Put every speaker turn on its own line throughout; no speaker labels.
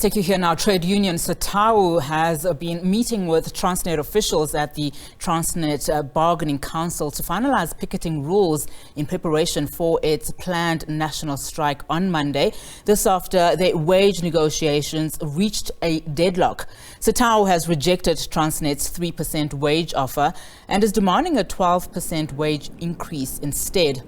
Take you here now. Trade union Satawu has been meeting with Transnet officials at the Transnet Bargaining Council to finalise picketing rules in preparation for its planned national strike on Monday. This after their wage negotiations reached a deadlock. Satawu has rejected Transnet's 3% wage offer and is demanding a 12% wage increase instead.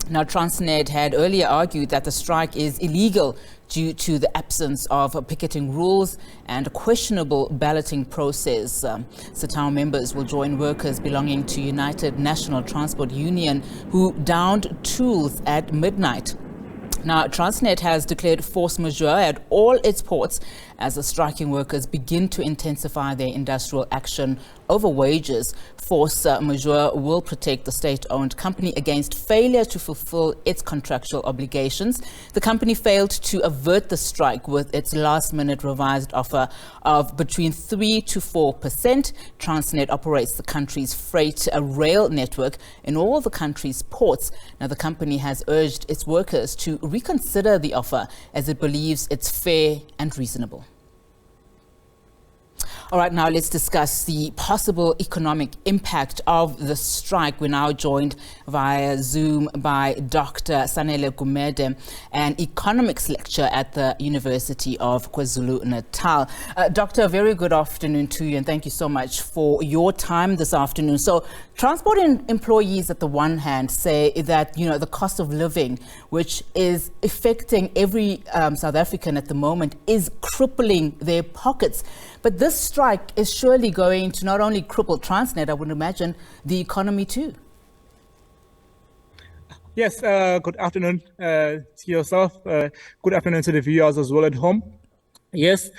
Now, Transnet had earlier argued that the strike is illegal due to the absence of picketing rules and a questionable balloting process. Satawu members will join workers belonging to United National Transport Union who downed tools at midnight. Now, Transnet has declared force majeure at all its ports as the striking workers begin to intensify their industrial action over wages. Force majeure will protect the state-owned company against failure to fulfill its contractual obligations. The company failed to avert the strike with its last-minute revised offer of between 3 to 4%. Transnet operates the country's freight rail network in all the country's ports. Now, the company has urged its workers to reconsider the offer as it believes it's fair and reasonable. All right, now let's discuss the possible economic impact of the strike. We're now joined via Zoom by Dr Sanele Gumede, an economics lecturer at the University of KwaZulu-Natal. Doctor, a very good afternoon to you, and thank you so much for your time this afternoon. So, transport employees at the one hand say that, the cost of living, which is affecting every South African at the moment, is crippling their pockets. But this strike is surely going to not only cripple Transnet, I would imagine, the economy too.
Yes, good afternoon to yourself. Good afternoon to the viewers as well at home. Yes,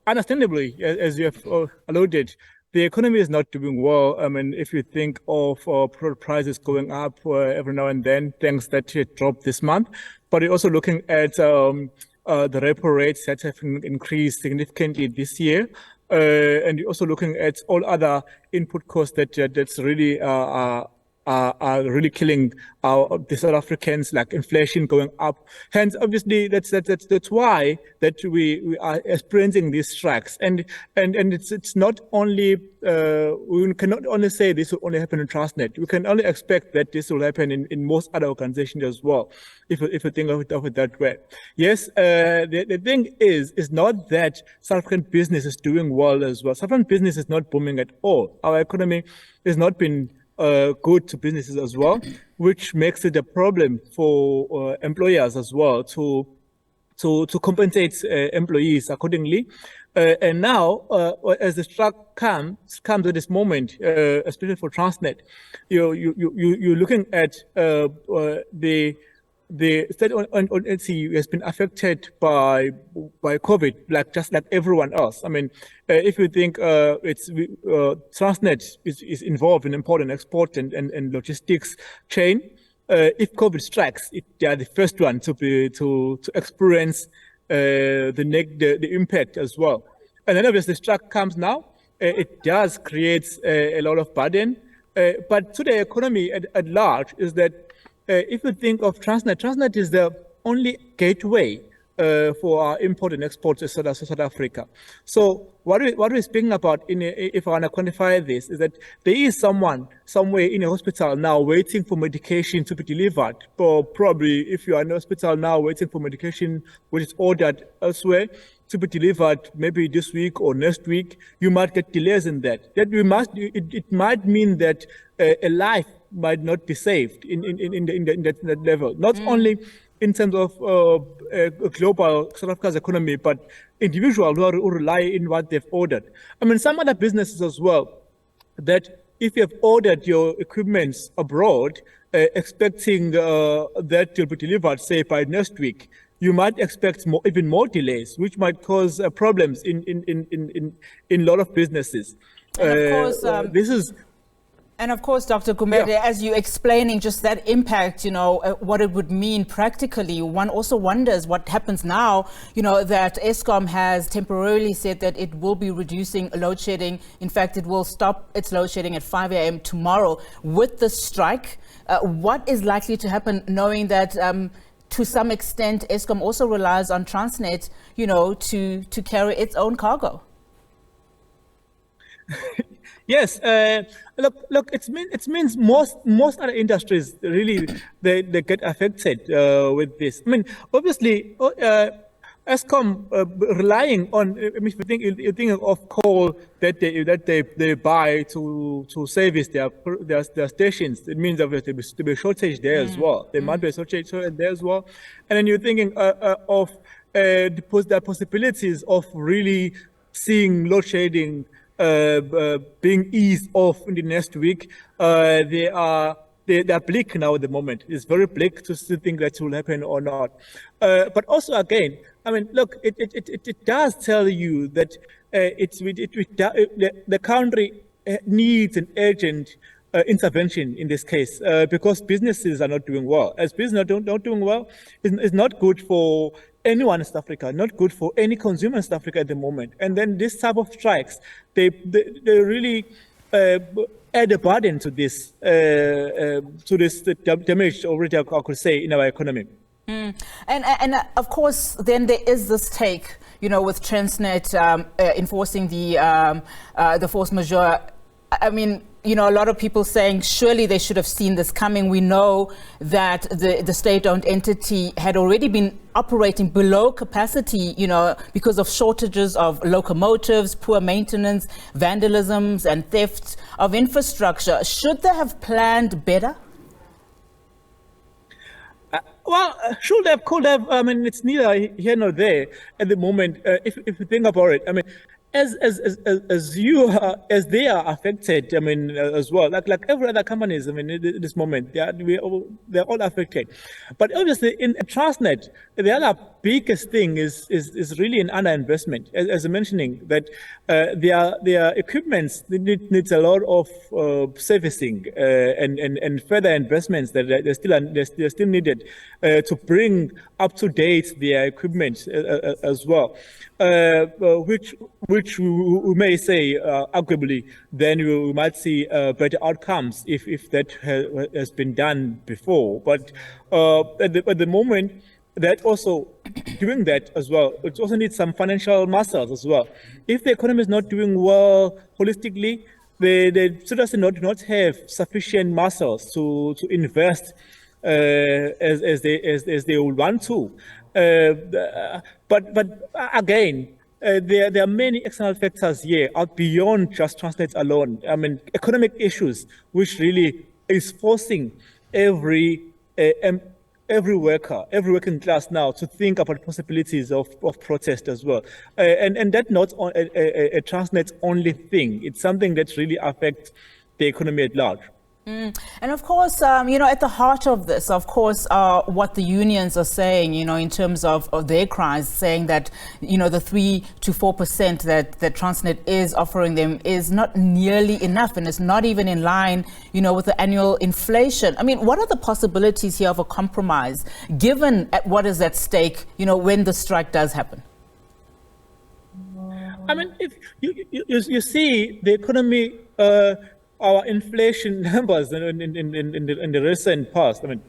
understandably, as you have alluded, the economy is not doing well. I mean, if you think of product prices going up every now and then, things that dropped this month, but you're also looking at the repo rates that have increased significantly this year, and you're also looking at all other input costs that's really are really killing the South Africans, like inflation going up. Hence, obviously, that's why that we are experiencing these strikes. And it's not only we cannot only say this will only happen in Transnet. We can only expect that this will happen in most other organizations as well, if you think of it that way. Yes, the thing is not that South African business is doing well as well. South African business is not booming at all. Our economy has not been good to businesses as well, which makes it a problem for employers as well to compensate employees accordingly. And now, as the strike comes at this moment, especially for Transnet, you're looking at the state on NCU has been affected by COVID, just like everyone else. I mean, if you think Transnet is involved in import and export and logistics chain, if COVID strikes, they are the first one to experience the impact as well. And then obviously the strike comes now, it does create a lot of burden, but to the economy at large is that if you think of Transnet is the only gateway for our import and export to South Africa. So what we're speaking about, if I want to quantify this, is that there is someone somewhere in a hospital now waiting for medication to be delivered. Or probably if you are in a hospital now waiting for medication which is ordered elsewhere to be delivered maybe this week or next week, you might get delays in that. It might mean that a life might not be saved in that level. Not only in terms of global South Africa's economy, but individuals who rely in what they've ordered. I mean, some other businesses as well, that if you have ordered your equipment abroad, expecting that to be delivered, say, by next week, you might expect even more delays, which might cause problems in a lot of businesses.
And of course, Dr. Gumede, as you're explaining just that impact, what it would mean practically, one also wonders what happens now, that Eskom has temporarily said that it will be reducing load shedding. In fact, it will stop its load shedding at 5 a.m. tomorrow with the strike. What is likely to happen knowing that to some extent, Eskom also relies on Transnet, to carry its own cargo.
Yes, look. It means most other industries really they get affected with this. I mean, obviously, Eskom relying on. I mean, if you think of coal that they buy to service their stations, it means obviously there be a shortage there as well. There might be a shortage there as well, and then you're thinking of the possibilities of really seeing load shedding being eased off in the next week. They are bleak now at the moment. It's very bleak to think that will happen or not. But also again, I mean, look, it does tell you that the country needs an urgent intervention in this case because businesses are not doing well. As business not doing well, it's not good for anyone in South Africa, not good for any consumer in South Africa at the moment. And then this type of strikes, they really add a burden to this damage already, I could say, in our economy.
And of course, then there is this take, with Transnet enforcing the force majeure. I mean, a lot of people saying surely they should have seen this coming. We know that the state-owned entity had already been operating below capacity, because of shortages of locomotives, poor maintenance, vandalisms and theft of infrastructure. Should they have planned better?
Should have, could have. I mean, it's neither here nor there at the moment. If you think about it, I mean, as they are affected, I mean, as well, like every other companies, I mean, at this moment, they're all affected. But obviously, in Transnet, the other biggest thing is really an underinvestment. As I'm mentioning, that their equipments needs a lot of servicing and further investments that they're still needed to bring up to date their equipment as well. Which we may say, arguably, then we might see better outcomes if that has been done before. But at the moment, that also doing that as well, it also needs some financial muscles as well. If the economy is not doing well holistically, the citizens do not have sufficient muscles to invest as they would want to. But again, there are many external factors here out beyond just Transnet alone. I mean, economic issues, which really is forcing every working class now to think about possibilities of protest as well. And that's not a Transnet only thing. It's something that really affects the economy at large.
And of course, at the heart of this, of course, what the unions are saying, in terms of their cries, saying that, the 3 to 4% that Transnet is offering them is not nearly enough, and it's not even in line, with the annual inflation. I mean, what are the possibilities here of a compromise, given what is at stake, when the strike does happen?
I mean, if you see the economy, our inflation numbers in the recent past, I mean,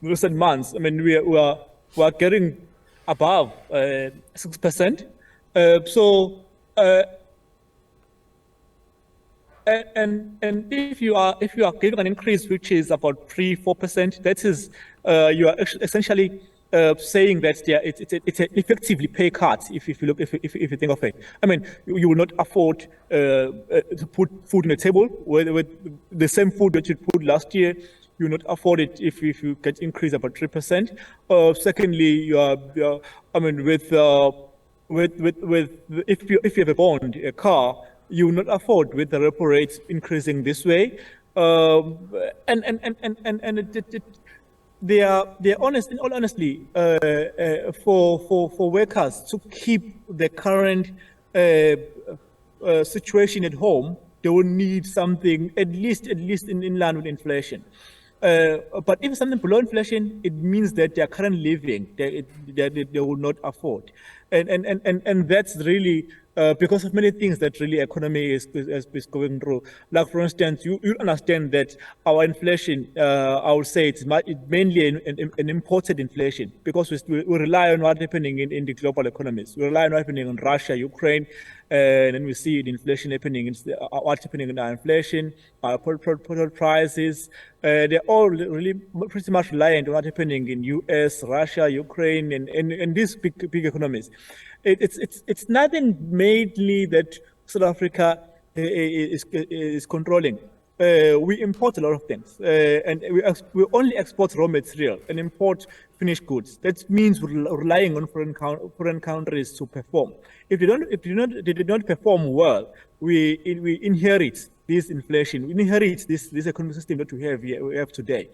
recent months, I mean, we are getting above 6%. And if you are giving an increase which is about 3-4%, that is you are essentially saying that it's an effectively pay cut. If you think of it, I mean, you will not afford to put food on the table with the same food that you put last year. You will not afford it if you get increase about 3%. Secondly, I mean, if you have a bond, a car, you will not afford with the repo rates increasing this way. They are honest, in all honesty, for workers to keep the current situation at home, they will need something at least in line with inflation. But if something below inflation, it means that their current living they will not afford, and that's really because of many things that really economy is going through. Like, for instance, you understand that our inflation, I would say it's mainly an imported inflation, because we rely on what's happening in the global economies. We rely on what's happening in Russia, Ukraine, and then we see the inflation happening, what's happening in our inflation, our product prices. They're all really pretty much reliant on what's happening in US, Russia, Ukraine, and these big economies. It's nothing mainly that South Africa is controlling. We import a lot of things, and we only export raw material and import finished goods. That means we're relying on foreign countries to perform. If they did not perform well, we inherit this inflation. We inherit this economic system that we have today,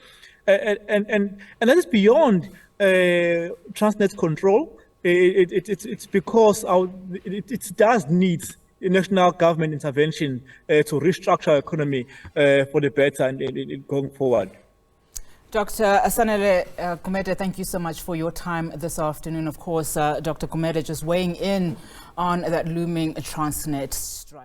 and that is beyond Transnet's control. It's because it does need national government intervention to restructure our economy for the better and going forward.
Dr. Sanele Gumede, thank you so much for your time this afternoon. Of course, Dr. Gumede just weighing in on that looming Transnet strike.